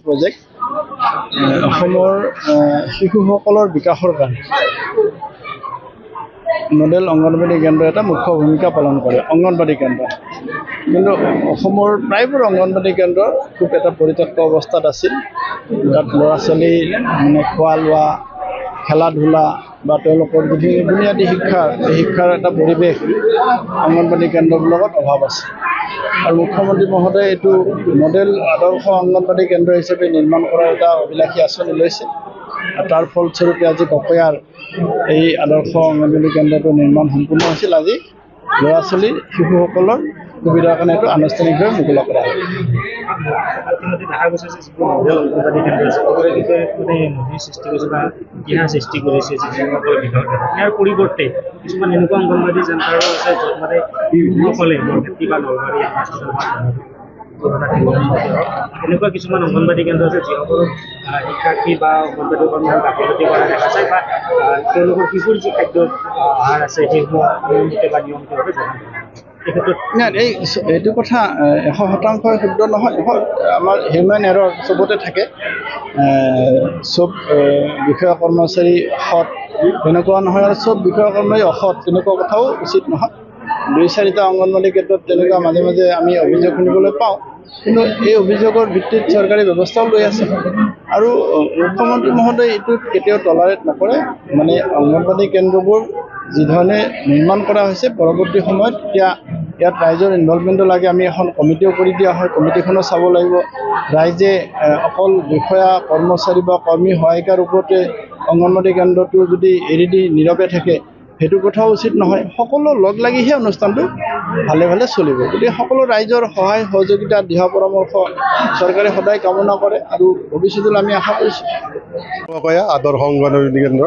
Project অসমৰ শিশুসকলৰ বিকাশৰ কাৰণে মডেল অংগনবাড়ী কেন্দ্ৰ এটা মুখ্য ভূমিকা পালন কৰে অংগনবাড়ী কেন্দ্ৰ। কিন্তু অসমৰ প্ৰায়বোৰ অংগনবাড়ী কেন্দ্ৰ খুব এটা পৰিত্যক্ত অৱস্থাত আছিল। তাত ল'ৰা ছোৱালী খোৱা লোৱা খেলা ধূলা বা তেওঁলোকৰ যিখিনি বুনিয়াদী শিক্ষাৰ এটা পৰিৱেশ অংগনবাড়ী কেন্দ্ৰবিলাকত অভাৱ আছে। আৰু মুখ্যমন্ত্ৰী মহোদয়ে এইটো মডেল আদৰ্শ অংগনবাড়ী কেন্দ্ৰ হিচাপে নিৰ্মাণ কৰাৰ এটা অভিলাষী আঁচনি লৈছে। আৰু তাৰ ফলস্বৰূপে আজি ককয়াৰ এই আদৰ্শ অংগনবাড়ী কেন্দ্ৰটো নিৰ্মাণ সম্পূৰ্ণ হৈছিল। আজি ল'ৰা ছোৱালী শিশুসকলৰ সুবিধাৰ কাৰণে এইটো আনুষ্ঠানিকভাৱে মুকলা কৰা হয়। দেখা গৈছে যে যিবোৰ মডেল অংগনবাড়ী কেন্দ্ৰ আছে নদীৰ সৃষ্টি কৰিছে বা ইতিহাস সৃষ্টি কৰিছে যিসকলৰ ভিতৰত ইয়াৰ পৰিৱৰ্তে কিছুমান এনেকুৱা অংগনবাড়ী চেণ্টাৰো আছে য'ত মানে শিশুসকলে বৰপেটি বা নলবাৰী এনেকুৱা কিছুমান অংগনবাড়ী কেন্দ্ৰ আছে যিসকলক শিক্ষাৰ্থী বা অংগনবাড়ী কৰ্মীয়ে গাফিলতি কৰা দেখা যায় বা তেওঁলোকৰ শিশুৰ যি খাদ্য আহাৰ আছে সেইসমূহ নিয়মিত বা নিয়মিতভাৱে গ্ৰহণ কৰা নাই। এইটো কথা 100% শুদ্ধ নহয়। আমাৰ হিউমেন এৰৰ চবতে থাকে। চব বিষয়া কৰ্মচাৰী সৎ তেনেকুৱা নহয়, আৰু চব বিষয়া কৰ্মচাৰী অসৎ তেনেকুৱা কথাও উচিত নহয়। 2-4টা অংগনবাড়ী ক্ষেত্ৰত তেনেকুৱা মাজে মাজে আমি অভিযোগ শুনিবলৈ পাওঁ। কিন্তু এই অভিযোগৰ ভিত্তিত চৰকাৰী ব্যৱস্থাও লৈ আছে। আৰু মুখ্যমন্ত্ৰী মহোদয়ে এইটোত কেতিয়াও টলাৰেট নকৰে। মানে অংগনবাড়ী কেন্দ্ৰবোৰ যিধৰণে নিৰ্মাণ কৰা হৈছে পৰৱৰ্তী সময়ত এতিয়া ইয়াত ৰাইজৰ ইনভলভমেণ্টো লাগে। আমি এখন কমিটিও কৰি দিয়া হয়, কমিটিখনো চাব লাগিব। ৰাইজে অকল বিষয়া কৰ্মচাৰী বা কৰ্মী সহায়িকাৰ ওপৰতে অংগনবাড়ী কেন্দ্ৰটো যদি এৰি দি নীৰৱে থাকে সেইটো কথাও উচিত নহয়। সকলো লগ লাগিহে অনুষ্ঠানটো ভালে ভালে চলিব। গতিকে সকলো ৰাইজৰ সহায় সহযোগিতা দিহা পৰামৰ্শ চৰকাৰে সদায় কামনা কৰে আৰু ভৱিষ্যতলৈ আমি আশা কৰিছোঁ। আদৰ্শ অংগনবাড়ী কেন্দ্ৰ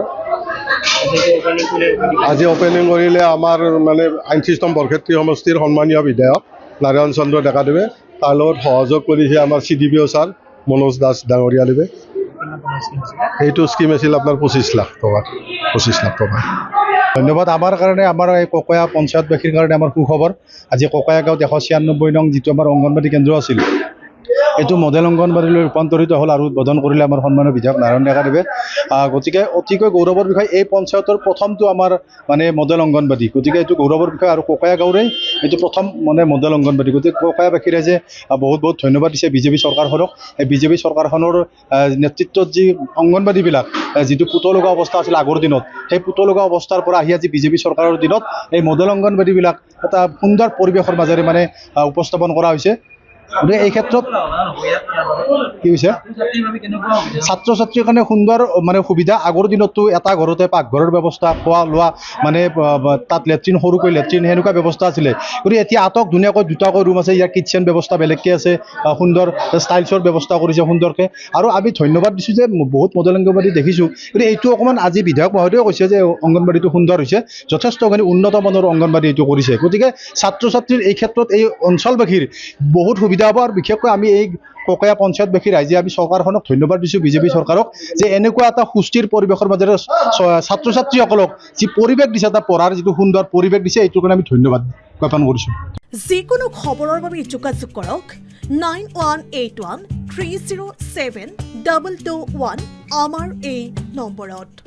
আজি অপেনিং কৰিলে আমাৰ মানে আইন চিষ্টম বৰক্ষেত্ৰী সমষ্টিৰ সন্মানীয় বিধায়ক নাৰায়ণ চন্দ্ৰ ডেকাদেৱে। তাৰ লগত সহযোগ কৰিছে আমাৰ CDPO ছাৰ মনোজ দাস ডাঙৰীয়াদেৱে। এইটো স্কিম আছিল আপোনাৰ 25 লাখ টকা। ধন্যবাদ। আমাৰ কাৰণে আমাৰ এই ককয়া পঞ্চায়তবাসীৰ কাৰণে আমাৰ সুখবৰ। আজি ককয়া গাঁৱত 196 নং যিটো আমাৰ অংগনবাড়ী কেন্দ্ৰ আছিল এইটো মডেল অংগনবাড়ীলৈ ৰূপান্তৰিত হ'ল আৰু উদ্বোধন কৰিলে আমাৰ সন্মানীয় বিধায়ক নাৰায়ণ ডেকাদেৱে। গতিকে অতিকৈ গৌৰৱৰ বিষয়। এই পঞ্চায়তৰ প্ৰথমটো আমাৰ মানে মডেল অংগনবাড়ী। গতিকে এইটো গৌৰৱৰ বিষয় আৰু ককয়া গাঁৱৰে এইটো প্ৰথম মানে মডেল অংগনবাড়ী। গতিকে ককয়াবাসী ৰাইজে বহুত বহুত ধন্যবাদ দিছে বিজেপি চৰকাৰখনক। এই বিজেপি চৰকাৰখনৰ নেতৃত্বত যি অংগনবাড়ীবিলাক যিটো পুতলগা অৱস্থা আছিল আগৰ দিনত, সেই পুতলগা অৱস্থাৰ পৰা আহি আজি বিজেপি চৰকাৰৰ দিনত এই মডেল অংগনবাড়ীবিলাক এটা সুন্দৰ পৰিৱেশৰ মাজেৰে মানে উপস্থাপন কৰা হৈছে। গতিকে এই ক্ষেত্ৰত কি হৈছে ছাত্ৰ ছাত্ৰীৰ কাৰণে সুন্দৰ মানে সুবিধা। আগৰ দিনততো এটা ঘৰতে পাকঘৰৰ ব্যৱস্থা, খোৱা লোৱা মানে তাত লেট্ৰিন সৰুকৈ লেট্ৰিন সেনেকুৱা ব্যৱস্থা আছিলে। গতিকে এতিয়া আটক ধুনীয়াকৈ 2টাকৈ ৰুম আছে। ইয়াৰ কিটচেন ব্যৱস্থা বেলেগকৈ আছে, সুন্দৰ ষ্টাইলছৰ ব্যৱস্থা কৰিছে সুন্দৰকৈ। আৰু আমি ধন্যবাদ দিছোঁ যে বহুত মডেল অংগনবাড়ী দেখিছোঁ। গতিকে এইটো অকণমান আজি বিধায়ক মহোদয়েও কৈছে যে অংগনবাড়ীটো সুন্দৰ হৈছে, যথেষ্টখিনি উন্নত মানৰ অংগনবাড়ী এইটো কৰিছে। গতিকে ছাত্ৰ ছাত্ৰীৰ এই ক্ষেত্ৰত এই অঞ্চলবাসীৰ বহুত সুবিধা হ'ব। আৰু বিশেষকৈ আমি এই ককয়া পঞ্চায়তবাসী ৰাইজে আমি চৰকাৰখনক ধন্যবাদ দিছোঁ, বিজেপি চৰকাৰক, যে এনেকুৱা এটা সুস্থিৰ পৰিৱেশৰ মাজেৰে ছাত্ৰ ছাত্ৰীসকলক যি পৰিৱেশ দিছে, এটা পঢ়াৰ যিটো সুন্দৰ পৰিৱেশ দিছে, এইটোৰ কাৰণে আমি ধন্যবাদ জ্ঞাপন কৰিছোঁ। যিকোনো খবৰৰ বাবে যোগাযোগ কৰক 9181 307 221 আমাৰ এই নম্বৰত।